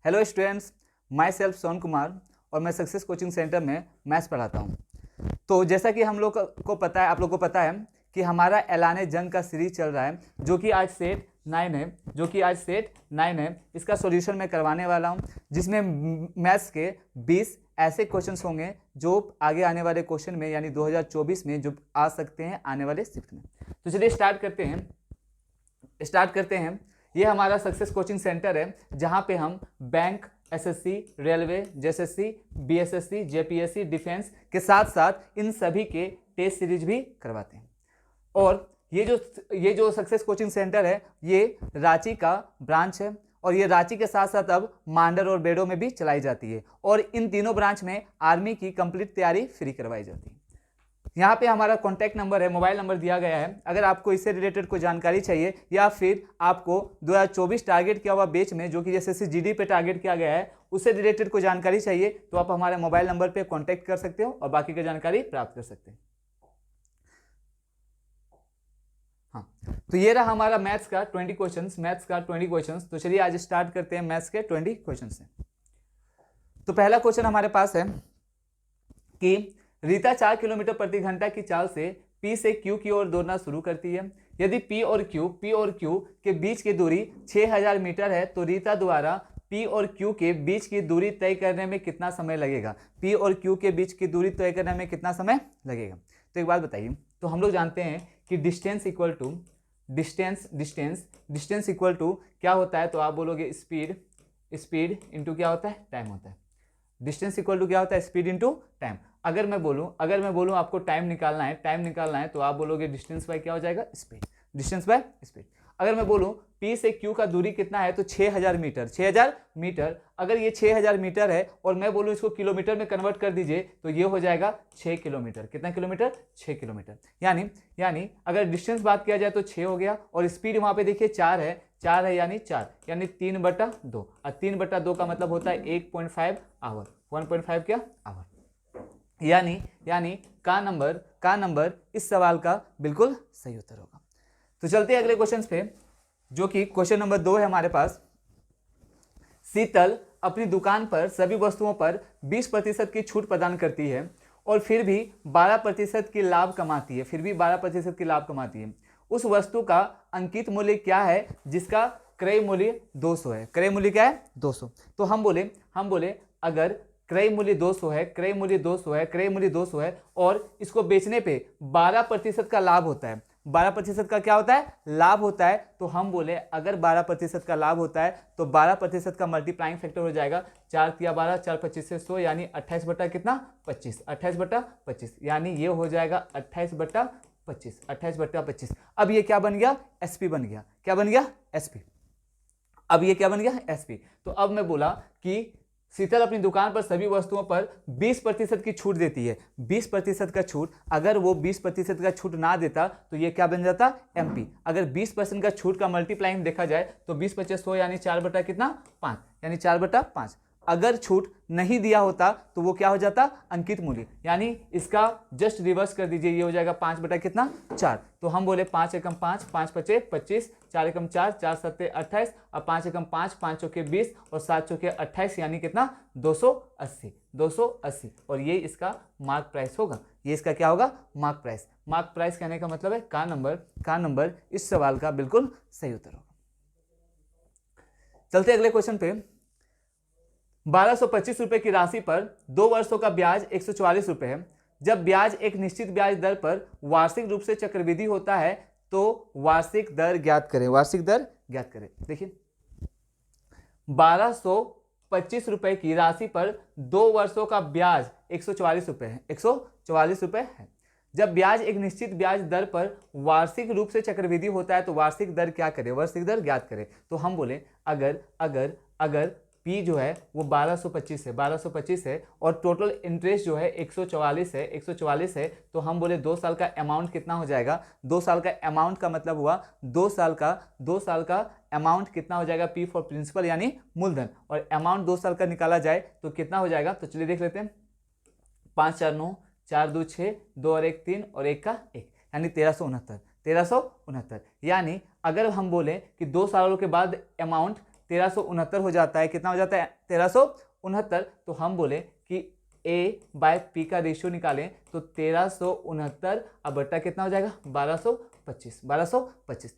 Hello students, my self sown Kumar और मैं success coaching centre में मैथ्स पढ़ाता हूँ। तो जैसा कि हम लोग को पता है, आप लोग को पता है कि हमारा ऐलान जंग का सीरीज चल रहा है, जो कि आज सेट 9 है। इसका सॉल्यूशन मैं करवाने वाला हूँ, जिसमें मैथ्स के 20 ऐसे क्वेश्चंस होंगे जो आगे आने वाले क्वेश्चन में यानी 2024 में जो आ सकते हैं आने वाले शिफ्ट में। तो चलिए स्टार्ट करते हैं। ये हमारा सक्सेस कोचिंग सेंटर है, जहाँ पे हम bank, SSC, railway, JSSC, BSSC, JPSC, defence के साथ साथ इन सभी के टेस्ट सीरीज भी करवाते हैं। और ये जो सक्सेस कोचिंग सेंटर है, ये रांची का ब्रांच है और ये रांची के साथ साथ अब मांडर और बेडो में भी चलाई जाती है। और इन तीनों ब्रांच में आर्मी की कंप्लीट तैयारी फ्री करवाई जाती है। यहाँ पे हमारा कॉन्टैक्ट नंबर है, मोबाइल नंबर दिया गया है। अगर आपको इससे रिलेटेड कोई जानकारी चाहिए या फिर आपको 2024 टारगेट किया हुआ बैच में जो कि एसएससी जीडी पे टारगेट किया गया है, उससे रिलेटेड कोई जानकारी चाहिए तो आप हमारे मोबाइल नंबर पे कॉन्टैक्ट कर सकते हो और बाकी की जानकारी प्राप्त कर सकते हैं। हाँ, तो ये रहा हमारा मैथ्स का 20 क्वेश्चंस। तो चलिए आज स्टार्ट करते हैं मैथ्स के 20 क्वेश्चन से। तो पहला क्वेश्चन हमारे पास है कि रीता 4 किलोमीटर प्रति घंटा की चाल से P से Q की ओर दौड़ना शुरू करती है। यदि P और Q के बीच की दूरी 6000 मीटर है तो रीता द्वारा P और Q के बीच की दूरी तय करने में कितना समय लगेगा? P और Q के बीच की दूरी तय करने में कितना समय लगेगा? तो एक बात बताइए, तो हम लोग जानते हैं कि डिस्टेंस इक्वल टू क्या होता है? तो आप बोलोगे स्पीड इंटू क्या होता है? टाइम होता है। डिस्टेंस इक्वल टू क्या होता है? Speed into time. अगर मैं बोलूं आपको टाइम निकालना है तो आप बोलोगे डिस्टेंस बाय क्या हो जाएगा? स्पीड। Distance by speed. अगर मैं बोलूं P से Q का दूरी कितना है तो 6000 मीटर। अगर ये 6000 मीटर है और मैं बोलूं इसको किलोमीटर में कन्वर्ट कर दीजिए तो ये हो जाएगा 6 किलोमीटर। कितना किलोमीटर? 6 किलोमीटर। यानी अगर डिस्टेंस बात किया जाए तो 6 हो गया और स्पीड वहां पे देखिए 4 है यानी 3/2 और 3/2 का मतलब होता है 1.5 आवर। 1.5 क्या आवर। यानी का नंबर इस सवाल का बिल्कुल सही उत्तर होगा। तो चलते हैं अगले क्वेश्चन पे, जो कि क्वेश्चन नंबर 2 है हमारे पास। शीतल अपनी दुकान पर सभी वस्तुओं पर 20% की छूट प्रदान करती है और फिर भी 12% की लाभ कमाती है। उस वस्तु का अंकित मूल्य क्या है जिसका क्रय मूल्य 200 है? क्रय मूल्य क्या है? 200। तो हम बोले अगर क्रय मूल्य 200 है और इसको बेचने पे 12% का लाभ होता है। 12% का क्या होता है? लाभ होता है। तो हम बोले अगर 12% का लाभ होता है तो 12% का मल्टीप्लाइंग फैक्टर हो जाएगा 4 तिया 12, 4 25 से 100 यानी 28 बटा कितना? 25। 28 बटा 25 यानी ये हो जाएगा 28 बटा 25। अब ये क्या बन गया? एसपी बन गया। क्या बन गया? एसपी। अब ये क्या बन गया? एसपी। तो अब मैं बोला कि शीतल अपनी दुकान पर सभी वस्तुओं पर 20% की छूट देती है। 20% का छूट, अगर वो 20% का छूट ना देता तो ये क्या बन जाता? एमपी। अगर 20% का छूट का मल्टीप्लाइंग देखा जाए तो 20 25 100 यानी 4 बटा कितना? 5 यानी 4 बटा 5। अगर छूट नहीं दिया होता तो वो क्या हो जाता? अंकित मूल्य। यानी इसका जस्ट रिवर्स कर दीजिए, ये हो जाएगा 5 बटा कितना? 4। तो हम बोले 5 एकम 5, 5 पचे 25, 4 एकम 4, 4 सत्ते 28 और 5 एकम 5, 5 चौके 20 और 7 चौके 28 यानी कितना? 280। और ये इसका मार्क प्राइस होगा। ये इसका क्या होगा? मार्क प्राइस कहने का मतलब है का नंबर इस सवाल का बिल्कुल सही उत्तर होगा। चलते अगले क्वेश्चन पे। 1225 रुपए की राशि पर 2 वर्षों का ब्याज 144 रुपए है। जब ब्याज एक निश्चित ब्याज दर पर वार्षिक रूप से चक्रवृद्धि होता है तो वार्षिक दर ज्ञात करें। देखिए 1225 रुपए की राशि पर 2 वर्षों का ब्याज 144 रुपए है। जब ब्याज एक निश्चित ब्याज दर पर वार्षिक रूप से चक्रवृद्धि होता है तो वार्षिक दर क्या करे? वार्षिक दर ज्ञात करें। तो हम बोले अगर P जो है वो 1225 है और टोटल इंटरेस्ट जो है 144 है तो हम बोले 2 साल का अमाउंट कितना हो जाएगा? 2 साल का अमाउंट का मतलब हुआ 2 साल का अमाउंट कितना हो जाएगा? P फॉर प्रिंसिपल यानी मूलधन। और अमाउंट 2 साल का निकाला जाए तो कितना हो जाएगा? तो चलिए देख लेते हैं। 5 4 9, 4 2 6, 2 और 1 3 और 1 का 1 यानी 1369। यानी अगर हम बोले कि 2 सालों के बाद अमाउंट 1369 हो जाता है। कितना हो जाता है? 1369। तो हम बोले कि A बाय P का रेशियो निकालें तो 1369 अब बट्टा कितना हो जाएगा? 1225।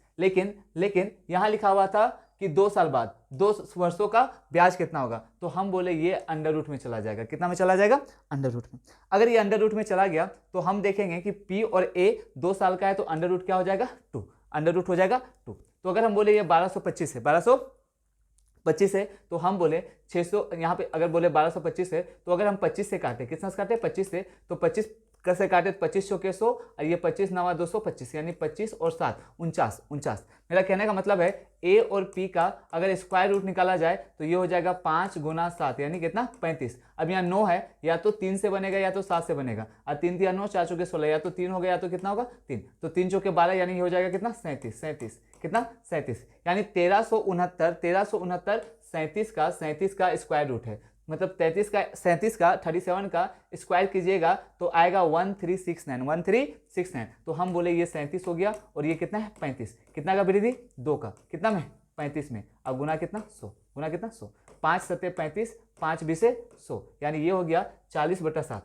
लेकिन यहाँ लिखा हुआ था कि 2 साल बाद 2 वर्षों का ब्याज कितना होगा, तो हम बोले ये अंडर रूट में चला जाएगा। कितना में चला जाएगा? अंडर रूट में। अगर ये अंडर रूट में चला गया तो हम देखेंगे कि P और A 2 साल का है, तो अंडर रूट क्या हो जाएगा? 2। अंडर रूट हो जाएगा 2। तो अगर हम बोले ये 1225 है, 1225 है, तो हम बोले 600, यहाँ पे अगर बोले 1225 है, तो अगर हम 25 से काटे, कितना से काटे? 25 से, तो 25 कैसे काटे? 25 चौके 100 और ये 25 नवा 225, यानी 25 और 7 49। मेरा कहने का मतलब है A और P का अगर स्क्वायर रूट निकाला जाए तो ये हो जाएगा 5 गुना 7, यानी कितना? 35। अब यहाँ 9 है, या तो 3 से बनेगा या तो 7 से बनेगा, और 3 3 9, 4 चौके 16, या तो 3 हो गया या तो कितना होगा? 3। तो 3 चौके 12, यानी ये हो जाएगा कितना? 37। कितना? 37, यानी 1369 37 का स्क्वायर रूट है। मतलब 37 का 37 का स्क्वायर कीजिएगा तो आएगा 1369। तो हम बोले ये 37 हो गया, और ये कितना है? 35। कितना का वृद्धि? 2 का। कितना में? 35 में। अब गुना कितना? 100। गुना कितना? 100। 5 7 35, 5 20 100, यानी ये हो गया 40/7।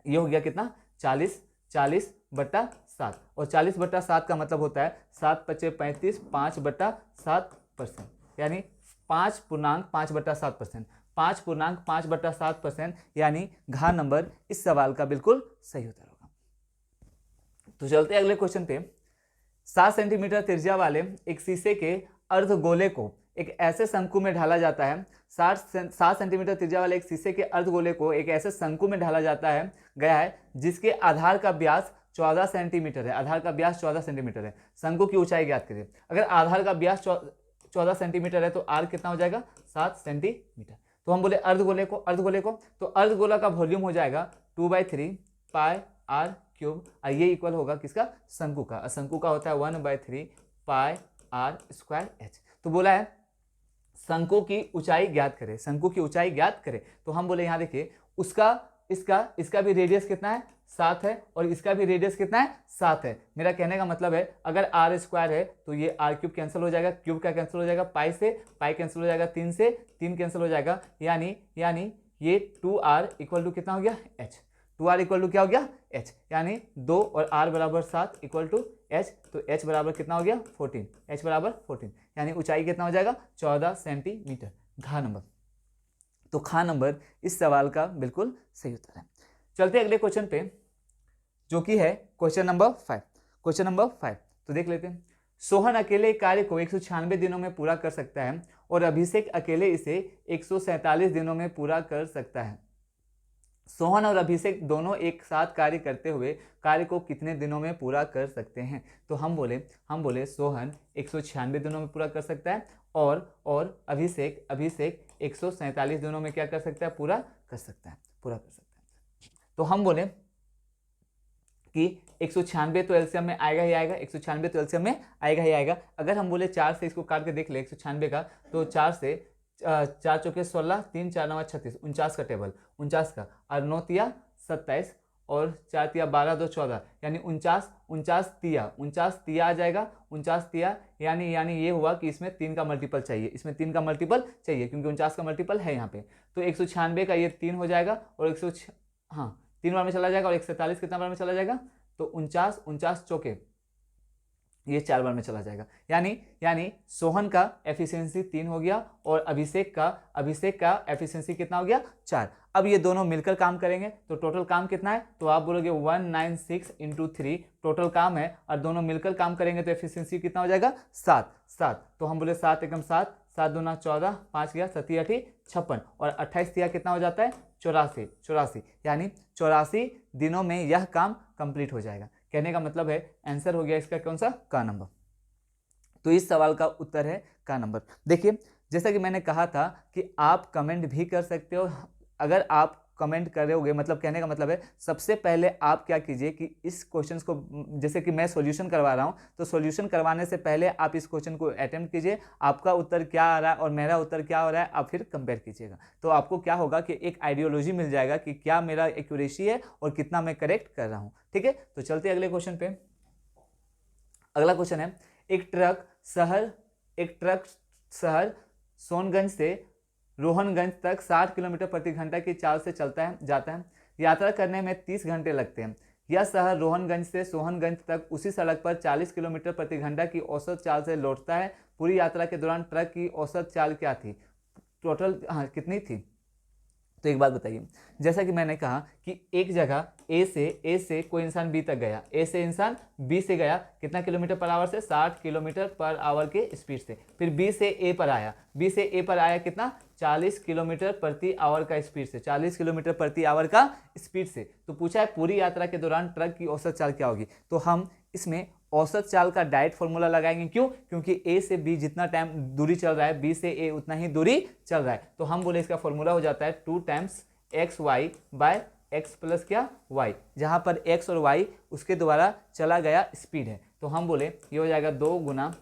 ये हो गया कितना? 40/7। और 40/7 का मतलब होता है 7 5 35, 5/7%, यानी 5.5/7%। 5.5/7%, यानी घ नंबर इस सवाल का बिल्कुल सही उत्तर होगा। तो चलते हैं अगले क्वेश्चन पे। 7 सेंटीमीटर त्रिज्या वाले एक शीशे के अर्धगोले को एक ऐसे शंकु में ढाला जाता है। 7 सेंटीमीटर त्रिज्या वाले एक शीशे के अर्धगोले को एक ऐसे शंकु में ढाला जाता है गया है जिसके आधार का व्यास 14 सेंटीमीटर है। आधार का व्यास 14 सेंटीमीटर है। शंकु की ऊंचाई ज्ञात करें। अगर आधार का व्यास 14 सेंटीमीटर है तो आर कितना हो जाएगा? 7 सेंटीमीटर। तो हम बोले अर्धगोले को तो अर्धगोला का वॉल्यूम हो जाएगा 2/3 पाई आर क्यूब, और ये इक्वल होगा किसका? शंकु का। शंकु का होता है 1/3 पाई आर स्क्वायर एच। तो बोला है शंकु की ऊंचाई ज्ञात करें। शंकु की ऊंचाई ज्ञात करें, तो हम बोले यहाँ देखिए इसका भी रेडियस कितना है? 7 है, और इसका भी रेडियस कितना है? 7 है। मेरा कहने का मतलब है अगर आर स्क्वायर है तो ये आर क्यूब कैंसिल हो जाएगा, क्यूब का कैंसिल हो जाएगा, पाई से पाई कैंसिल हो जाएगा, 3 से 3 कैंसिल हो जाएगा, यानी ये 2r इक्वल टू कितना हो गया? h। 2r इक्वल टू क्या हो गया? h, यानी 2 और r बराबर 7 इक्वल टू h। तो h बराबर कितना हो गया? 14। h बराबर 14, यानी ऊंचाई कितना हो जाएगा? 14 सेंटीमीटर। घ नंबर। तो खा नंबर इस सवाल का बिल्कुल सही उत्तर है। चलते अगले क्वेश्चन पे, जो कि है क्वेश्चन नंबर 5। तो देख लेते हैं। सोहन अकेले कार्य को 196 दिनों में पूरा कर सकता है और अभिषेक अकेले इसे 147 दिनों में पूरा कर सकता है। सोहन और अभिषेक दोनों एक साथ कार्य करते हुए कार्य को कितने दिनों में पूरा कर सकते हैं? तो हम बोले सोहन 196 दिनों में पूरा कर सकता है, और अभिषेक 147 दिनों में क्या कर सकता है? पूरा कर सकता है। तो हम बोले कि 196 तो एलसीएम में आएगा ही आएगा। 196 तो एलसीएम में आएगा ही आएगा। अगर हम बोले 4 से इसको काट के देख ले 196 का, तो 4 से 4 चौके 16, 3 4 9 36, 49 का टेबल, 49 का, और 9 तिया 27, और 4 तिया 12 2 14, यानी 49 तिया आ जाएगा। 49 तिया, यानी ये हुआ कि इसमें 3 का मल्टीपल चाहिए। क्योंकि 49 का मल्टीपल है यहाँ पे। तो 196 का ये 3 हो जाएगा, और 3 बार में चला जाएगा, और 147 कितना बार में चला जाएगा? तो 49 चौके ये 4 बार में चला जाएगा। यानी सोहन का एफिशिएंसी 3 हो गया, और अभिषेक का एफिशिएंसी कितना हो गया? 4। अब ये दोनों मिलकर काम करेंगे तो टोटल काम कितना है? तो आप बोलोगे 196 × 3 टोटल काम है, और दोनों मिलकर काम करेंगे तो एफिशिएंसी कितना हो जाएगा? 7। तो हम बोले 7 एकम 7, 7 दूना 14, 5 गया 7 8 56, और 28 तिया कितना हो जाता है? 84। यानी 84 दिनों में यह काम कंप्लीट हो जाएगा। कहने का मतलब है आंसर हो गया इसका कौन सा? का नंबर। तो इस सवाल का उत्तर है का नंबर। देखिए, जैसा कि मैंने कहा था कि आप कमेंट भी कर सकते हो। अगर आप कमेंट करोगे, मतलब कहने का मतलब है सबसे पहले आप क्या कीजिए कि इस क्वेश्चन को, जैसे कि मैं सॉल्यूशन करवा रहा हूँ, तो सॉल्यूशन करवाने से पहले आप इस क्वेश्चन को अटेम्प्ट कीजिए। आपका उत्तर क्या आ रहा है और मेरा उत्तर क्या हो रहा है, आप फिर कंपेयर कीजिएगा। तो आपको क्या होगा कि एक आइडियोलॉजी मिल जाएगा कि क्या मेरा एक्यूरेसी है और कितना मैं करेक्ट कर रहा हूँ। ठीक है, तो चलते अगले क्वेश्चन पे। अगला क्वेश्चन है, एक ट्रक शहर सोनगंज से रोहनगंज तक 60 किलोमीटर प्रति घंटा की चाल से जाता है। यात्रा करने में 30 घंटे लगते हैं। यह शहर रोहनगंज से सोहनगंज तक उसी सड़क पर 40 किलोमीटर प्रति घंटा की औसत चाल से लौटता है। पूरी यात्रा के दौरान ट्रक की औसत चाल क्या थी, टोटल कितनी थी? तो एक बात बताइए, जैसा कि मैंने कहा कि एक जगह ए से कोई इंसान बी तक गया, ए से इंसान बी से गया कितना किलोमीटर पर आवर से, 60 किलोमीटर पर आवर के स्पीड से। फिर बी से ए पर आया, बी से ए पर आया कितना, 40 किलोमीटर प्रति आवर का स्पीड से, 40 किलोमीटर प्रति आवर का स्पीड से। तो पूछा है पूरी यात्रा के दौरान ट्रक की औसत चाल क्या होगी। तो हम इसमें औसत चाल का डायरेक्ट फॉर्मूला लगाएंगे। क्यों? क्योंकि ए से बी जितना टाइम दूरी चल रहा है, बी से ए उतना ही दूरी चल रहा है। तो हम बोले इसका फॉर्मूला हो जाता है 2 times x y by x plus क्या, वाई, जहां पर एक्स और वाई उसके द्वारा चला गया स्पीड है। तो हम बोले ये हो जाएगा 2 गुना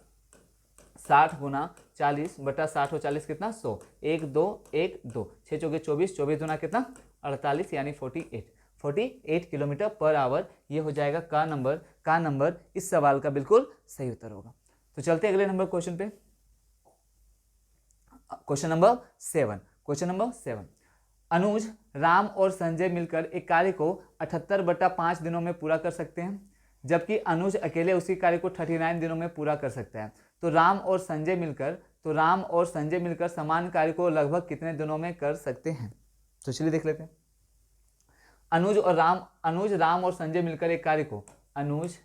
60 गुना 40 बटा 60 और 40 कितना, 100, 1 2 1 2, 6 चौके 24, 24 दूना कितना, 48, यानी 48 किलोमीटर पर आवर। ये हो जाएगा का नंबर इस सवाल का बिल्कुल सही उत्तर होगा। तो चलते अगले नंबर क्वेश्चन पे। Question number 7। अनुज, राम और संजय मिलकर एक कार्य को 78/5 दिनों में पूरा कर सकते हैं, जबकि अनुज अकेले उसी कार्य को 39 दिनों में पूरा कर सकता है। तो राम और संजय मिलकर समान कार्य को लगभग कितने दिनों में कर सकते हैं? तो चलिए देख लेते हैं। अनुज, राम और संजय मिलकर एक कार्य को, अनुज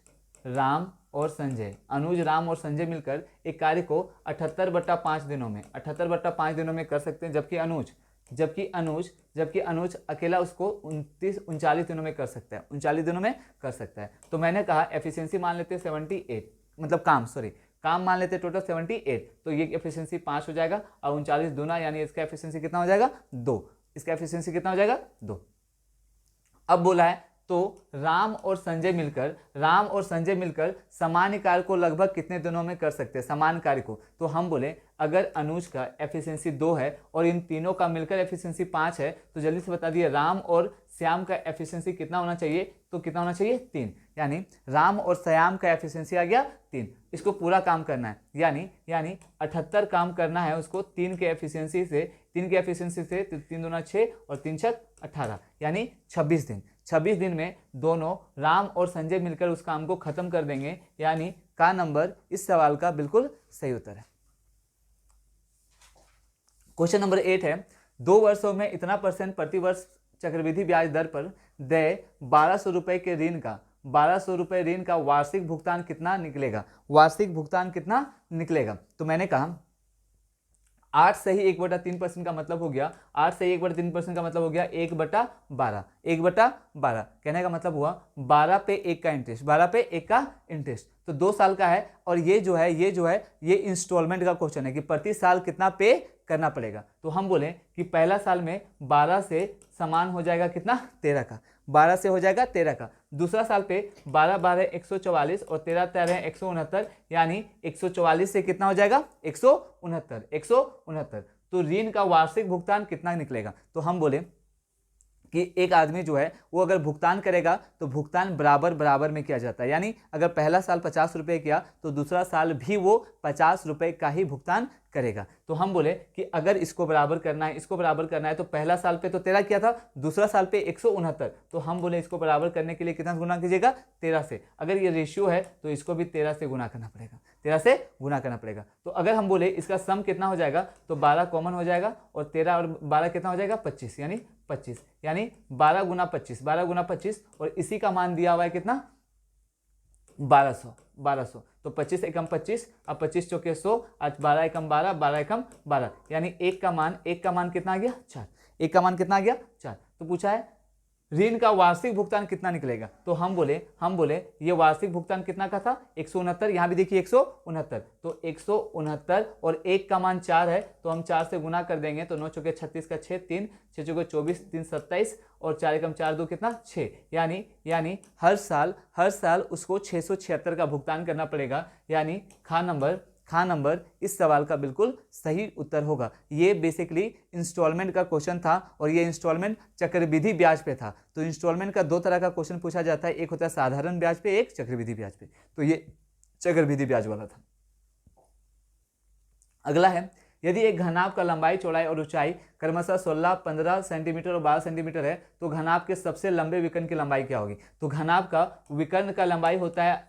राम और संजय मिलकर एक कार्य को 78/5 दिनों में 78/5 दिनों में कर सकते हैं, जबकि अनुज अकेला उसको 39 दिनों में कर सकता है, 39 दिनों में कर सकता है। तो मैंने कहा एफिशिएंसी मान लेते हैं 78, मतलब काम मान लेते हैं टोटल 78। तो ये एफिशिएंसी 5 हो जाएगा और 39 दूना, यानी इसका एफिशिएंसी कितना हो जाएगा, 2। इसका एफिशिएंसी कितना हो जाएगा, 2। अब बोला है तो राम और संजय मिलकर समान कार्य को लगभग कितने दिनों में कर सकते हैं, समान कार्य को। तो हम बोले अगर अनुज का एफिशिएंसी 2 है और इन तीनों का मिलकर एफिशिएंसी 5 है, तो जल्दी से बता दिए राम और श्याम का एफिशिएंसी कितना होना चाहिए, तो कितना होना चाहिए, 3। यानी राम और श्याम का एफिशिएंसी आ गया 3। इसको पूरा काम करना है, यानी 78 काम करना है उसको 3 के एफिशिएंसी से 3 दूना 6 और 3 छक 18, यानी 26 दिन। 26 दिन में दोनों राम और संजय मिलकर उस काम को खत्म कर देंगे, यानी का नंबर इस सवाल का बिल्कुल सही उत्तर है। क्वेश्चन नंबर 8 है, 2 वर्षों में इतना % प्रति वर्ष चक्रवृद्धि ब्याज दर पर देय 1200 रुपए के ऋण का वार्षिक भुगतान कितना निकलेगा। तो मैंने कहा 8 से ही 1/3% का मतलब हो गया, 8 से 1/3% का मतलब हो गया 1/12, 1/12 कहने का मतलब हुआ 12 पे 1 का इंटरेस्ट, तो 2 साल का है। और ये जो है ये इंस्टॉलमेंट का क्वेश्चन है कि प्रति साल कितना पे करना पड़ेगा। तो हम बोले कि पहला साल में 12 से समान हो जाएगा कितना, 13 का, 12 से हो जाएगा 13 का। दूसरा साल पे 12 12 144 और 13 13 169, यानी 144 से कितना हो जाएगा, 169। तो ऋण का वार्षिक भुगतान कितना निकलेगा। तो हम बोले कि एक आदमी जो है वो अगर भुगतान करेगा तो भुगतान बराबर में किया जाता है, यानी अगर पहला साल 50 रुपये किया तो दूसरा साल भी वो 50 रुपये का ही भुगतान करेगा। तो हम बोले कि अगर इसको बराबर करना है तो पहला साल पे तो 13 किया था, दूसरा साल पे 169, तो हम बोले इसको बराबर करने के लिए कितना गुना कीजिएगा, 13 से। अगर ये रेशियो है तो इसको भी 13 से गुना करना पड़ेगा, तो अगर हम बोले इसका सम कितना हो जाएगा, तो 12 कॉमन हो जाएगा और 13 और 12 कितना हो जाएगा, 25, यानी 12 गुना 25, और इसी का मान दिया हुआ है कितना, 1200। तो 25 एकम 25, अब 25 चौके 100, आज 12 एकम 12, 12 एकम 12, यानी एक का मान कितना आ गया, 4। एक का मान कितना आ गया, 4। तो पूछा है ऋण का वार्षिक भुगतान कितना निकलेगा। तो हम बोले ये वार्षिक भुगतान कितना का था, 169, यहाँ भी देखिए 169, तो 169 और 1 का मान 4 है, तो हम 4 से गुना कर देंगे, तो 9 चौके 36 का 6, 3 6 चौके 24, 3 27 और 4 एकम 4 2 कितना, 6, यानी हर साल उसको 676 का भुगतान करना पड़ेगा, यानी खा नंबर इस सवाल का बिल्कुल सही उत्तर होगा। ये बेसिकली इंस्टॉलमेंट का क्वेश्चन था और ये इंस्टॉलमेंट चक्रवृद्धि ब्याज पे था। तो इंस्टॉलमेंट का 2 तरह का क्वेश्चन पूछा जाता है, एक होता है साधारण ब्याज पे, एक चक्रवृद्धि ब्याज पे। तो ये चक्रवृद्धि ब्याज वाला था। अगला है यदि एक घनाभ का लंबाई, चौड़ाई और ऊंचाई क्रमशः 16, 15 सेंटीमीटर और 12 सेंटीमीटर है तो घनाभ के सबसे लंबे विकर्ण की लंबाई क्या होगी? तो घनाभ का विकर्ण का लंबाई होता है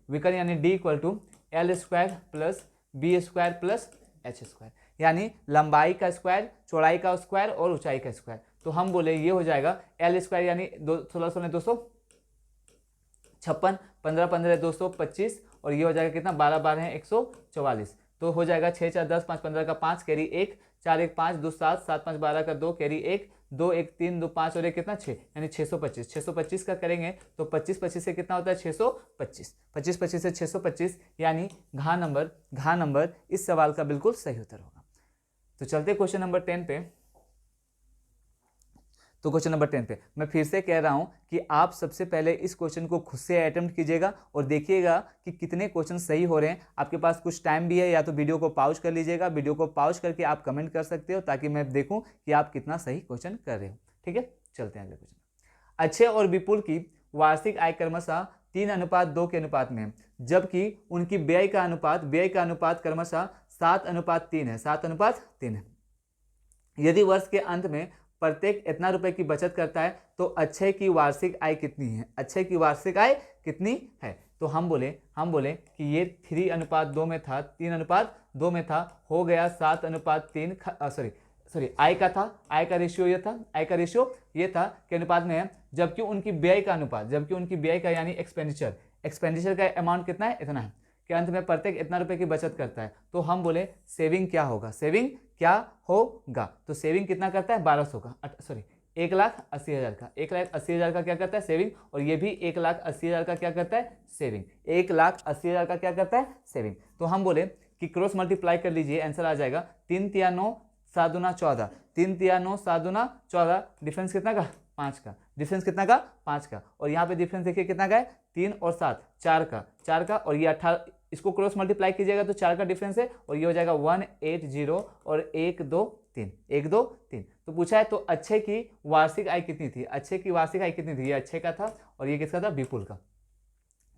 विकर्ण यानी d equal to l square plus b square plus h square, यानी लंबाई का स्क्वायर, चौड़ाई का स्क्वायर और ऊंचाई का स्क्वायर। तो हम बोले ये हो जाएगा एल स्क्वायर यानी 16 256, 15 15 225 और ये हो जाएगा कितना 12 12 है 144। तो हो जाएगा 6 4 10 5 15 का 5 कैरी 1, 4 1 5 2 7 7 5 12 का 2 कैरी 1, 2 1 3 2 5 और 1 कितना 6 यानी 625। 625 का करेंगे तो 25 25 से कितना होता है 625। 25 25 से 625 यानी घ नंबर इस सवाल का बिल्कुल सही उत्तर होगा। तो चलते क्वेश्चन नंबर 10 पे। तो क्वेश्चन नंबर 10 पे मैं फिर से कह रहा हूं कि आप सबसे पहले इस क्वेश्चन को खुद से अटेम्प्ट कीजिएगा और देखिएगा कि कितने क्वेश्चन सही हो रहे हैं। आपके पास कुछ टाइम भी है, या तो वीडियो को पॉज कर लीजिएगा, वीडियो को पॉज करके आप कमेंट कर सकते हो ताकि मैं देखूं कि आप कितना सही क्वेश्चन कर रहे हो। ठीक है, चलते हैं अगले क्वेश्चन। अक्षय और विपुल की वार्षिक आय क्रमशः 3:2 के अनुपात में है, जबकि उनकी व्यय का अनुपात क्रमशः 7:3 है। 7:3 है। यदि वर्ष के अंत में प्रत्येक इतना रुपए की बचत करता है तो अक्षय की वार्षिक आय कितनी है? अक्षय की वार्षिक आय कितनी है? तो हम बोले कि ये 3:2 में था, 3:2 में था, हो गया 7:3 आय का था, आय का रेशियो ये था के अनुपात में है, जबकि उनकी व्यय का यानी एक्सपेंडिचर का अमाउंट कितना है? इतना है के अंत में प्रत्येक इतना रुपए की बचत करता है। तो हम बोले सेविंग क्या होगा? तो सेविंग कितना करता है? 1200 का 1,80,000 का। 1,80,000 का क्या करता है? सेविंग। और ये भी 1,80,000 का क्या करता है? सेविंग। 1,80,000 का क्या करता है? सेविंग। तो हम बोले कि क्रॉस मल्टीप्लाई कर लीजिए, आंसर आ जाएगा 3 तिया 9 7 दूना 14। 3 तिया 9 7 दूना 14, डिफरेंस कितना का? 5 का। डिफरेंस कितना का? 5 का। और यहाँ पे डिफरेंस देखिए कितना का है? 3 और 7 4 का और ये 18। इसको क्रॉस मल्टीप्लाई कीजिएगा तो 4 का डिफरेंस है और ये हो जाएगा 180 और 1 2 3। तो पूछा है तो अक्षय की वार्षिक आय कितनी थी? ये अक्षय का था और ये किसका था? विपुल का।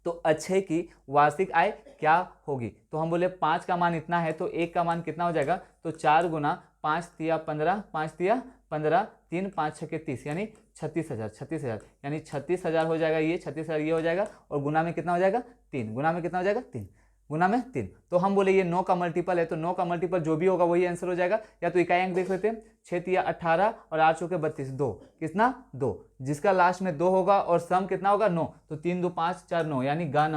तो अक्षय की वार्षिक आय क्या होगी? तो हम बोले 5 का मान इतना है तो 1 का मान कितना हो जाएगा? तो 4 गुना 5 तिया 15, 5 तिया 15, 3 5 6 30 यानी 36,000 यानी 36,000 हो जाएगा। ये 36,000 ये हो जाएगा और गुना में कितना हो जाएगा? 3। गुना में कितना हो जाएगा? 3। तो हम बोले ये 9 का मल्टीपल है तो 9 का मल्टीपल जो भी होगा वही आंसर हो जाएगा। या तो इकाई अंक देख लेते हैं, 6 तिया 18 और 8 चौके 32, 2 कितना? 2, जिसका लास्ट में 2 होगा और सम कितना होगा? 9। तो 3 2 5 4 9 यानी गा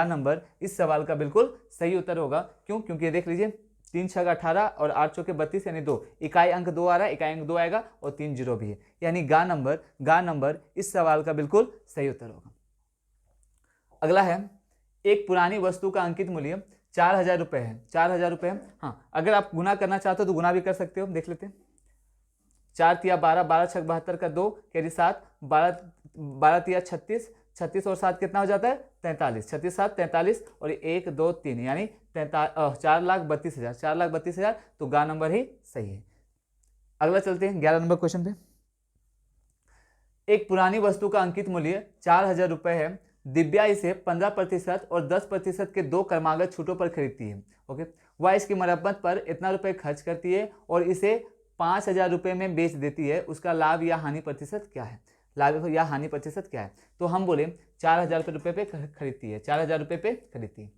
नंबर इस सवाल का बिल्कुल सही उत्तर होगा। क्यों? क्योंकि ये देख लीजिए 3 6 18 और 8 चौके 32 यानी 2, इकाई अंक 2 आ रहा है, इकाई अंक 2 आएगा और 3 जीरो भी है, यानी गा नंबर इस सवाल का बिल्कुल सही उत्तर होगा। अगला है, एक पुरानी वस्तु का अंकित मूल्य 4,000 रुपये है। 4,000 रुपये है। हाँ, अगर आप गुना करना चाहते हो तो गुना भी कर सकते हो। देख लेते हैं, 4 तिया 12, 12 छक 72 का 2 कैरी 7, 12 तिया 36, 36 और 7 कितना हो जाता है? 43। 36 7 43 और 1 2 3 यानी 4,32,000। 4,32,000 तो गा नंबर ही सही है। अगला चलते हैं 11 नंबर क्वेश्चन पे। एक पुरानी वस्तु का अंकित मूल्य 4,000 रुपये है। दिव्या इसे 15% और 10% के 2 क्रमागत छूटों पर खरीदती है। ओके, वह इसकी मरम्मत पर इतना रुपए खर्च करती है और इसे 5,000 रुपये में बेच देती है। उसका लाभ या हानि प्रतिशत क्या है? तो हम बोले 4,000 रुपये पे खरीदती है। 4,000 रुपये पे खरीदती है।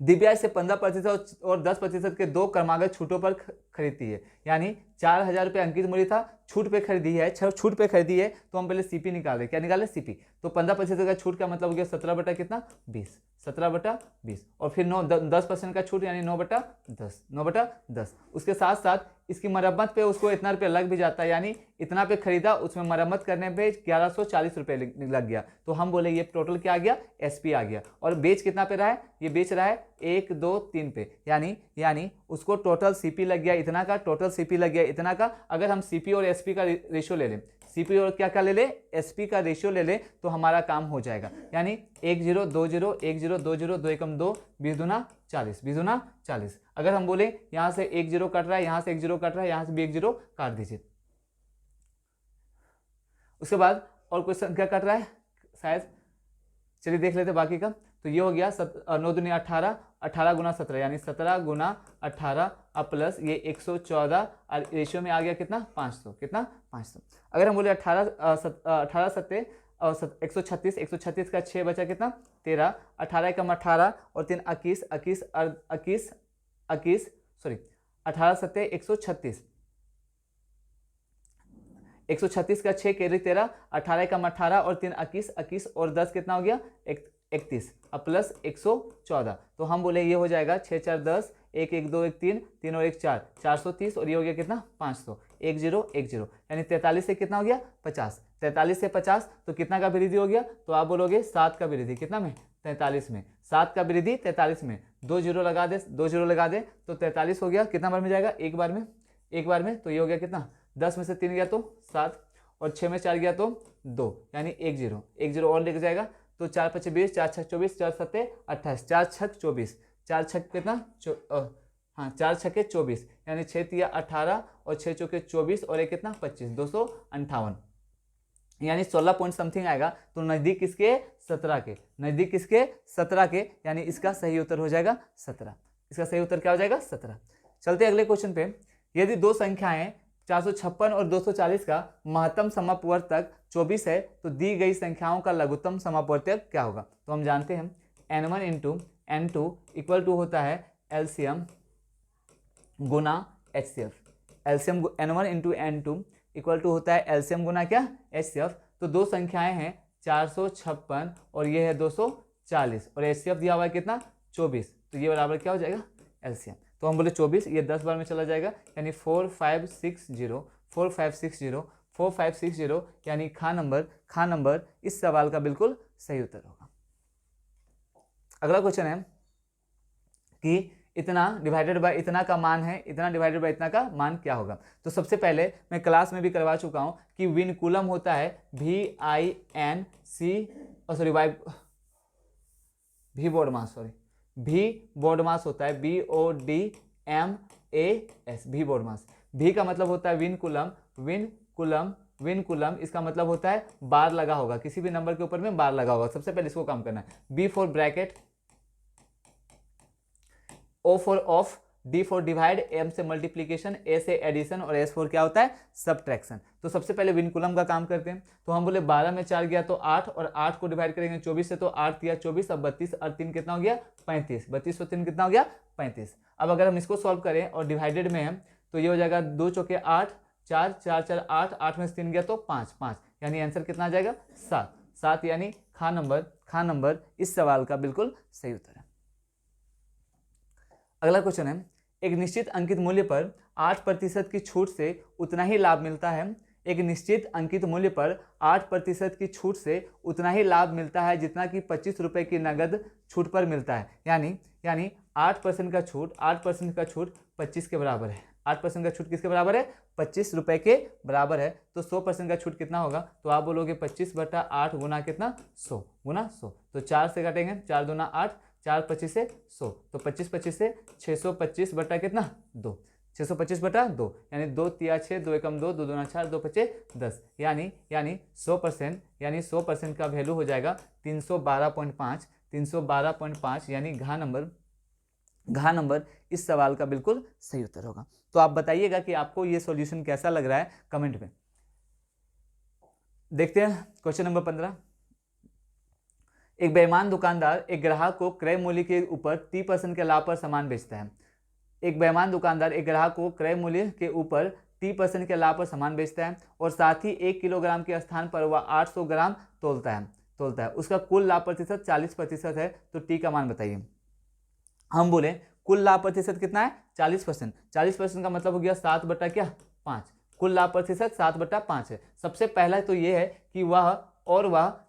दिव्या इसे 15% और 10% के 2 क्रमागत छूटों पर खरीदती है, यानी 4,000 रुपये अंकित मूल्य था, छूट पे खरीदी है। तो हम पहले सीपी निकाल रहे। क्या निकाले? सीपी। तो 15% का छूट का मतलब हो गया 17 बटा कितना? 20। 17 बटा 20 और फिर 10% का छूट यानी 9 बटा 10। उसके साथ साथ इसकी मरम्मत पे उसको इतना रुपये लग भी जाता है, यानी इतना पे खरीदा, उसमें मरम्मत करने पे 1140 रुपये लग गया। तो हम बोले ये टोटल क्या आ गया? एसपी आ गया। और बेच कितना पे रहा है? ये बेच रहा है 1 2 3 पे, यानी उसको टोटल सीपी लग गया इतना का, अगर हम सीपी और एसपी का रेशियो ले लें, सीपी और क्या ले ले? एसपी का रेशियो ले ले तो हमारा काम हो जाएगा। यानी 1 0 2 0 1 0 2 0 2 एकम 2 20 दूना 40। अगर हम बोले यहां से 1 0 कट रहा है, यहां से 1 0 कट रहा है, यहां से भी 1 0 काट दीजिए। उसके बाद और कोई संख्या कट रहा है शायद, चलिए देख लेते बाकी का। तो ये हो गया 9 दूनी 18, 18 गुना 17 यानी 17 गुना 18 प्लस ये 114 और रेशियो में आ गया कितना 500, कितना 500। अगर हम बोले 18 सत्ते और 136, 136 का 6 बचा कितना 13, 18 कम 18 और 3 21, 21 सॉरी 18 सत्ते 136, 136 का 6 कैरी 13, 18 कम 18 और 3 21, 21 और 10 कितना हो गया 31 अब प्लस 114। तो हम बोले ये हो जाएगा 6 4 10, 1 1 2 1 3, 3 और 1 4, 430 और ये हो गया कितना 500, 10 10 यानी 43 से कितना हो गया 50, 43 से 50 तो कितना का वृद्धि हो गया, तो आप बोलोगे 7 का वृद्धि, कितना में 43 में, 7 का वृद्धि 43 में, 2 जीरो लगा दे, 2 जीरो लगा दे तो 43 हो गया, कितना बार में जाएगा एक बार में, तो ये हो गया कितना 10 में से 3 गया तो 7 और 6 में 4 गया तो 2 यानी 1 0 और लेके जाएगा तो 4 5 20, 4 6 24, 4 7 28, 4 6 24, 4 6 कितना हाँ 4 6 24 यानी 6 3 18 और 6 चौके 24 और एक कितना 25, 258 यानी 16 पॉइंट समथिंग आएगा। तो नजदीक किसके 17 के, नजदीक किसके 17 के, यानी इसका सही उत्तर हो जाएगा 17। इसका सही उत्तर क्या हो जाएगा 17। चलते अगले क्वेश्चन पे। यदि दो संख्याएं 456 और 240 का महत्तम समापवर्तक 24 है तो दी गई संख्याओं का लघुत्तम समापवर्तक क्या होगा। तो हम जानते हैं n1 into n2 equal to होता है एलसीएम गुना HCF। LCM n1 into n2 equal to होता है एलसीएम गुना क्या HCF। तो दो संख्याएं हैं 456 और ये है 240 और HCF दिया हुआ है कितना 24, तो ये बराबर क्या हो जाएगा एलसीएम। तो हम बोले 24, ये 10 बार में चला जाएगा यानी 4560 यानी खा नंबर इस सवाल का बिल्कुल सही उत्तर होगा। अगला क्वेश्चन है कि इतना डिवाइडेड बाय इतना का मान है, इतना डिवाइडेड बाय इतना का मान क्या होगा। तो सबसे पहले मैं क्लास में भी करवा चुका हूं कि विनकुलम होता है V बोर्ड मास होता है BODMAS, भी बोर्ड मास। भी का मतलब होता है विनकुलम इसका मतलब होता है बार लगा होगा, किसी भी नंबर के ऊपर में बार लगा होगा। सबसे पहले इसको काम करना है। B for bracket, O for of, D for divide, M से मल्टीप्लीकेशन, A से एडिशन और S फॉर क्या होता है सब्ट्रैक्शन। तो सबसे पहले विनकुलम का काम करते हैं। तो हम बोले 12 में 4 गया तो 8 और 8 को डिवाइड करेंगे 24 से तो 8 दिया 24, अब 32 और 3 कितना हो गया 35, 32 और 3 कितना हो गया 35। अब अगर हम इसको सॉल्व करें और डिवाइडेड में है तो ये हो जाएगा 2 चौके 8, 4 4 4 8, 8 में से 3 गया तो 5 5 यानी आंसर कितना आ जाएगा 7 यानी खा नंबर इस सवाल का बिल्कुल सही उत्तर है। अगला क्वेश्चन है एक निश्चित अंकित मूल्य पर 8% की छूट से उतना ही लाभ मिलता है। एक निश्चित अंकित मूल्य पर 8% की छूट से उतना ही लाभ मिलता है जितना कि 25 रुपये की नगद छूट पर मिलता है। यानी 8% का छूट 25 के बराबर है। 8% का छूट किसके बराबर है 25 रुपये के बराबर है। तो 100% का छूट कितना होगा, तो आप बोलोगे 25/8 गुना कितना 100 गुना 100। तो 4 से काटेंगे, 4 दूना 8, 4 25 से 100 तो 25 25 से 625 बटा कितना 2, 625 बटा 2 यानी 2 तिया 6, 2 एकम 2, 2 दूना 4, 2 पचे 10 यानी 100% का वैल्यू हो जाएगा 312.5 यानी घा नंबर इस सवाल का बिल्कुल सही उत्तर होगा। तो आप बताइएगा कि आपको ये सॉल्यूशन कैसा लग रहा है कमेंट में। देखते हैं क्वेश्चन नंबर 15। एक बेईमान दुकानदार एक ग्राहक को क्रय मूल्य के ऊपर 30% के लाभ पर सामान बेचता है। एक बेईमान दुकानदार एक ग्राहक को क्रय मूल्य के ऊपर 30% के लाभ पर सामान बेचता है और साथ ही 1 किलोग्राम के स्थान पर वह 800 ग्राम तोलता है। उसका कुल लाभ प्रतिशत 40% है। तो टी का मान बताइए। हम बोले कुल लाभ प्रतिशत कितना है 40%। 40% का मतलब हो गया 7/5। कुल लाभ प्रतिशत 7/5 है। सबसे पहला तो ये है कि वह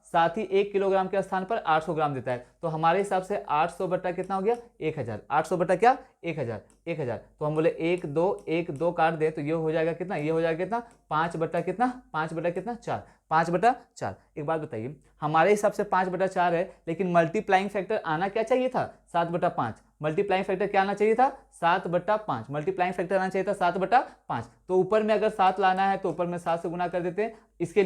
साथ ही 1 किलोग्राम के स्थान पर 800 ग्राम देता है। तो हमारे हिसाब से 800 बटा कितना हो गया 1000। 800 बटा क्या 1000। तो हम बोले 1 2 काट दे तो ये हो जाएगा कितना, ये हो जाएगा कितना 5 बटा कितना 4। 5/4। एक बात बताइए, हमारे हिसाब से 5/4 है, लेकिन मल्टीप्लाइंग फैक्टर आना क्या चाहिए था 7/5। मल्टीप्लाइंग फैक्टर क्या आना चाहिए था 7/5, मल्टीप्लाइंग फैक्टर आना चाहिए था 7/5। तो ऊपर में अगर 7 लाना है तो ऊपर में 7 से गुना कर देते हैं इसके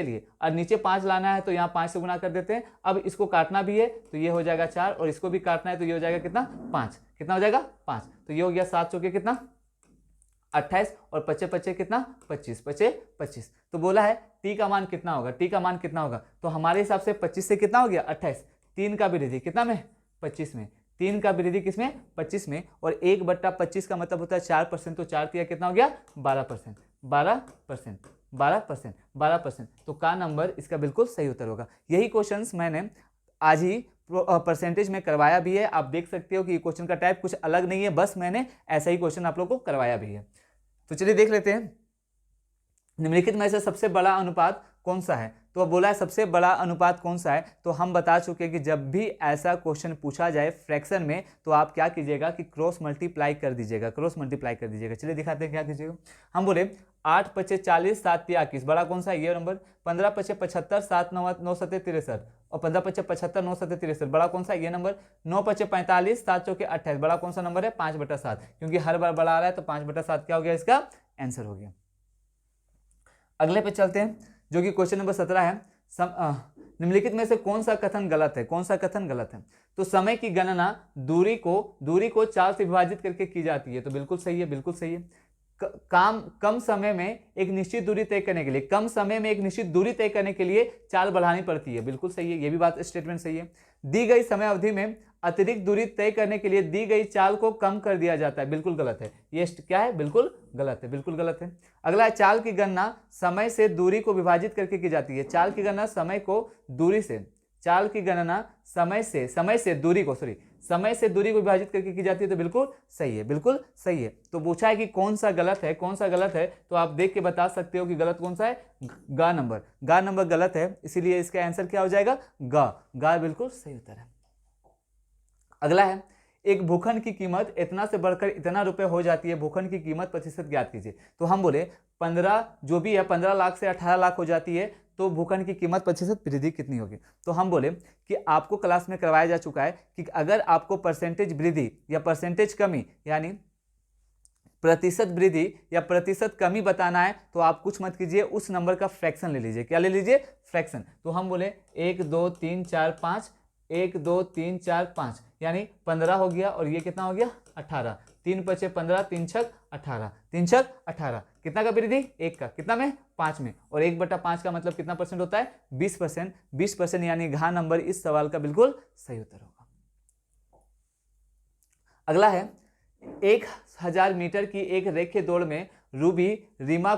लिए, और नीचे 5 लाना है तो यहाँ 5 से गुना कर देते हैं। अब इसको काटना भी है तो ये हो जाएगा 4, और इसको भी काटना है तो ये हो जाएगा कितना 5, कितना हो जाएगा 5। तो ये हो गया 7 चौके कितना 28, और 5 कितना 25, 25। तो बोला है टी का मान कितना होगा, टी का मान कितना होगा, तो हमारे हिसाब से 25 से कितना हो गया 28, 3 का वृद्धि कितना में 25 में, 3 का वृद्धि किसमें 25 में, और 1/25 का मतलब होता है 4%, तो 4 तिया कितना हो गया 12%, 12%। तो का नंबर इसका बिल्कुल सही उत्तर होगा। यही क्वेश्चंस मैंने आज ही परसेंटेज में करवाया भी है। आप देख सकते हो कि क्वेश्चन का टाइप कुछ अलग नहीं है, बस मैंने ऐसा ही क्वेश्चन आप लोग को करवाया भी है। तो चलिए देख लेते हैं, निम्नलिखित में से सबसे बड़ा अनुपात कौन सा है। तो अब बोला है सबसे बड़ा अनुपात कौन सा है, तो हम बता चुके हैं कि जब भी ऐसा क्वेश्चन पूछा जाए फ्रैक्शन में तो आप क्या कीजिएगा कि क्रॉस मल्टीप्लाई कर दीजिएगा, क्रॉस मल्टीप्लाई कर दीजिएगा। चलिए दिखाते हैं क्या कीजिएगा। हम बोले 8 5 40 7 3 21, बड़ा कौन सा है ये नंबर, 15 5 75 7 9 9 7 63, और 15 5 75 9 7 63, बड़ा कौन सा है ये नंबर, 9 5 45 7 चौके 28, बड़ा कौन सा नंबर है 5/7, क्योंकि हर बार बड़ा आ रहा है तो 5/7 क्या हो गया इसका आंसर हो गया। अगले पे चलते हैं जो कि क्वेश्चन नंबर 17 है। निम्नलिखित में से कौन सा कथन गलत है, कौन सा कथन गलत है। तो समय की गणना दूरी को 4 से विभाजित करके की जाती है, तो बिल्कुल सही है, बिल्कुल सही है। कम समय में एक निश्चित दूरी तय करने के लिए, कम समय में एक निश्चित दूरी तय करने के लिए चाल बढ़ानी पड़ती है, बिल्कुल सही है, ये भी बात स्टेटमेंट सही है। दी गई समय अवधि में अतिरिक्त दूरी तय करने के लिए दी गई चाल को कम कर दिया जाता है, बिल्कुल गलत है, ये क्या है बिल्कुल गलत है, बिल्कुल गलत है। अगला है चाल की गणना समय से दूरी को विभाजित करके की जाती है। चाल की गणना समय को दूरी से, चाल की गणना समय से दूरी को विभाजित करके की जाती है, तो बिल्कुल सही है, बिल्कुल सही है। तो पूछा है कि कौन सा गलत है, कौन सा गलत है, तो आप देख के बता सकते हो कि गलत कौन सा है, गा नंबर गलत है, इसीलिए इसका आंसर क्या हो जाएगा गा बिल्कुल सही उत्तर है। अगला है एक भूखंड की कीमत इतना से बढ़कर इतना रुपए हो जाती है, भूखंड की कीमत प्रतिशत ज्ञात कीजिए। तो हम बोले 15 जो भी है 15 लाख से 18 लाख हो जाती है, तो भूखंड की कीमत प्रतिशत वृद्धि कितनी होगी। तो हम बोले कि आपको क्लास में करवाया जा चुका है कि अगर आपको परसेंटेज वृद्धि या परसेंटेज कमी यानी प्रतिशत वृद्धि या प्रतिशत कमी बताना है तो आप कुछ मत कीजिए, उस नंबर का फ्रैक्शन ले लीजिए। क्या ले लीजिए फ्रैक्शन। तो हम बोले 1 2 3 4 5, 1 2 3 4 5 यानी 15 हो गया, और ये कितना हो गया 18, 3 5 15, 3 6 18, 3 6 18, कितना का वृद्धि 1 का, कितना में 5 में, और 1/5 का मतलब कितना परसेंट होता है 20%, 20% यानी घ नंबर इस सवाल का बिल्कुल सही उत्तर होगा। अगला है 1000 मीटर की एक रेखीय दौड़ में रूबी रीमा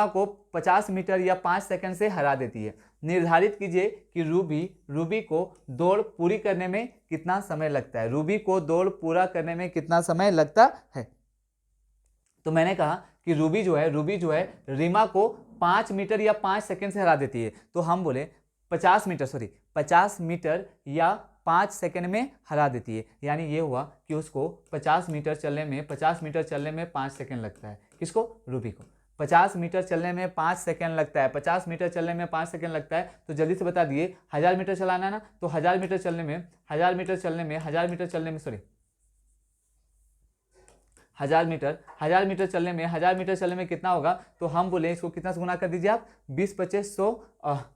को 50 मीटर या 5 सेकंड से हरा देती है। निर्धारित कीजिए कि रूबी को दौड़ पूरी करने में कितना समय लगता है, रूबी को दौड़ पूरा करने में कितना समय लगता है। तो मैंने कहा कि रूबी जो है रीमा को 5 मीटर या 5 सेकंड से हरा देती है, तो हम बोले 50 मीटर या 5 सेकंड में हरा देती है, यानी ये हुआ कि उसको 50 मीटर चलने में 5 सेकंड लगता है। किसको रूबी को 50 मीटर चलने में 5 सेकंड लगता है, 50 मीटर चलने में 5 सेकंड लगता है। तो जल्दी से बता दिए 1000 मीटर चलाना है ना, तो 1000 मीटर चलने में 1000 मीटर चलने में कितना होगा। तो हम बोले इसको कितना से गुना कर दीजिए आप, 20 25 100,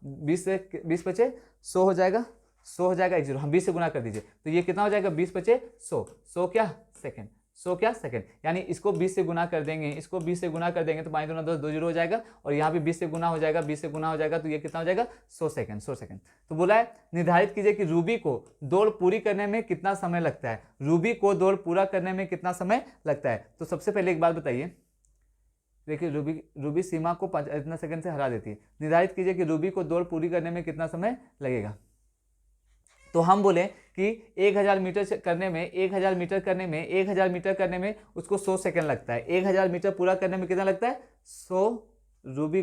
20 25 100 हो जाएगा, 100 हो जाएगा 10, हम 20 से गुना कर दीजिए, तो ये कितना हो जाएगा 20 25 100, 100 क्या सेकंड, 100 क्या सेकंड, यानी इसको 20 से गुना कर देंगे, तो 5 दूना 10, 2 0 हो जाएगा, और यहाँ भी 20 से गुना हो जाएगा, तो ये कितना हो जाएगा 100 सेकंड। तो बोला है निर्धारित कीजिए कि रूबी को दौड़ पूरी करने में कितना समय लगता है, रूबी को दौड़ पूरा करने में कितना समय लगता है। तो सबसे पहले एक बात बताइए, देखिए रूबी सीमा को इतना सेकंड से हरा देती है, निर्धारित कीजिए कि रूबी को दौड़ पूरी करने में कितना समय लगेगा। तो हम बोले कि 1000 मीटर करने में उसको 100 सेकंड लगता है, 1000 मीटर पूरा करने में कितना लगता है 100, रूबी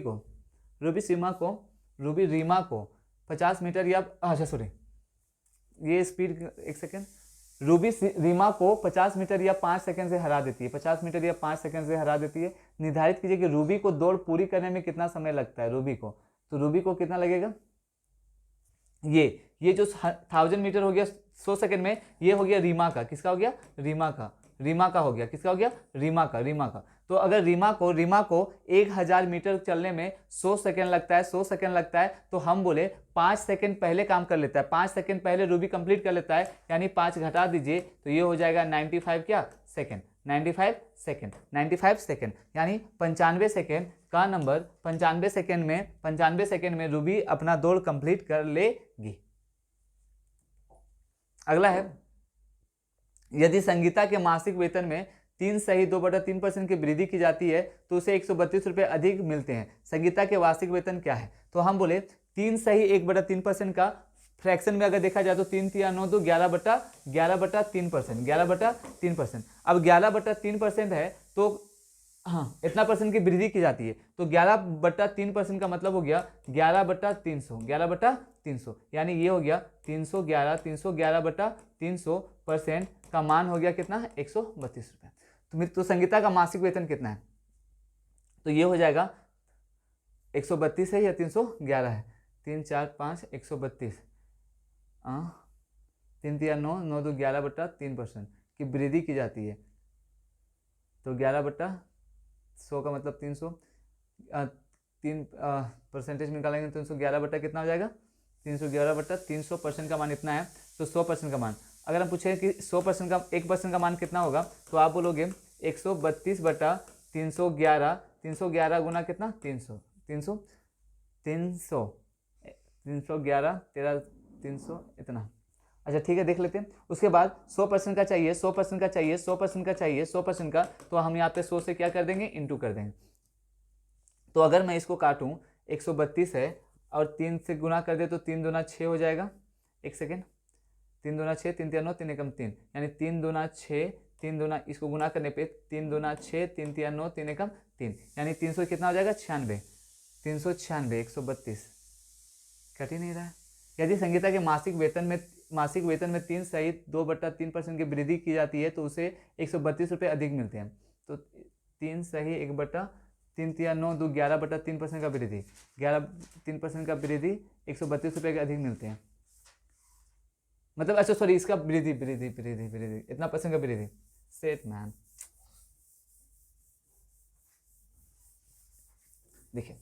रीमा को 50 मीटर या ये स्पीड एक सेकंड, रूबी रीमा को 50 मीटर या 5 सेकंड से हरा देती है, 50 मीटर या 5 सेकंड से हरा देती है। निर्धारित कीजिए कि रूबी को दौड़ पूरी करने में कितना समय लगता है रूबी को, तो रूबी को कितना लगेगा, ये जो 1000 मीटर हो गया 100 सेकंड में, ये हो गया रीमा का, किसका हो गया, रीमा का हो गया, किसका हो गया, रीमा का। तो अगर रीमा को 1000 मीटर चलने में 100 सेकंड लगता है, 100 सेकंड लगता है, तो हम बोले 5 सेकंड पहले काम कर लेता है, 5 सेकंड पहले रूबी कंप्लीट कर लेता है, यानी 5 घटा दीजिए तो ये हो जाएगा 95 क्या सेकंड, 95 सेकंड, यानी 95 सेकंड का नंबर, 95 सेकंड में रूबी अपना दौड़ कंप्लीट कर लेगी। अगला है, यदि संगीता के मासिक वेतन में 3 सही 2/3% की वृद्धि की जाती है तो उसे 132 रुपये अधिक मिलते हैं। संगीता के वार्षिक वेतन क्या है? तो हम बोले 3 सही 1/3% का फ्रैक्शन में अगर देखा जाए तो 3 3 9 2 11/3%, 11/3%। अब 11/3% है तो हाँ इतना परसेंट की वृद्धि की जाती है, तो 11/3% का मतलब हो गया 11/300, यानी ये हो गया 311/300% का मान हो गया कितना है, 132 रुपये। तो संगीता का मासिक वेतन कितना है? तो ये हो जाएगा 132 है या 311 है, 3 4 5 132, 3 3 9 9 2 11/3% की वृद्धि की जाती है। तो 11/100 का मतलब 300, 3 परसेंटेज निकालेंगे तो 311 कितना हो जाएगा, 311/300% का मान इतना है। तो 100% का मान, अगर हम पूछें कि 100% का 1% का मान कितना होगा, तो आप बोलोगे 132/311, 311 गुना कितना, 300, 311 13 300 इतना। अच्छा ठीक है, देख लेते हैं। उसके बाद 100% का चाहिए, 100% का चाहिए, 100% का चाहिए, 100% का, तो हम यहाँ पे 100 से क्या कर देंगे, इंटू कर देंगे। तो अगर मैं इसको काटूं, 132 है और 3 से गुना कर दे तो 3 दूना 6 हो जाएगा। एक सेकेंड, 3 दूना 6, 3 3 9 3 एकम 3, यानी 3 दूना 6, 3 दूना इसको गुना करने पे 3 दूना 6, 3 3 9 3 एकम 3, यानी 300 कितना हो जाएगा, 96, 396, 132 कट ही नहीं रहा है। यदि संगीता के मासिक वेतन में 3 सहित 2/3% की वृद्धि की जाती है तो उसे 132 रुपये अधिक मिलते हैं। तो 3 सही 1/3 3 9 2 11/3% का वृद्धि, 3% का वृद्धि 132 रुपये के अधिक मिलते हैं। मतलब अच्छा सॉरी, इसका वृद्धि इतना % का वृद्धि, सेट मैन। देखिए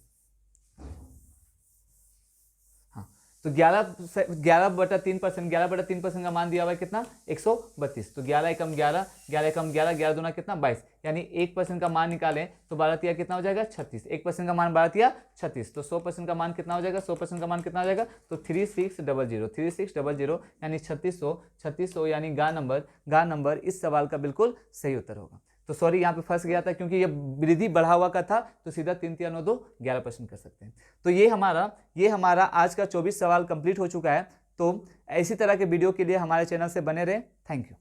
तो 11/3% का मान दिया हुआ है कितना, 132। तो 11 एकम 11, 11 एकम 11, 11 दूना कितना 22, यानी 1% का मान निकालें तो 12 तिया कितना हो जाएगा, 36। 1% का मान 12 तिया 36, तो 100% का मान कितना हो जाएगा, 100% का मान कितना हो जाएगा, तो 3600, यानी 3600 यानी गा नंबर इस सवाल का बिल्कुल सही उत्तर होगा। तो सॉरी यहाँ पे फंस गया था क्योंकि ये वृद्धि बढ़ा हुआ का था, तो सीधा 3 3 9 2 11% कर सकते हैं। तो ये हमारा आज का 24 सवाल कंप्लीट हो चुका है। तो इसी तरह के वीडियो के लिए हमारे चैनल से बने रहें। Thank you.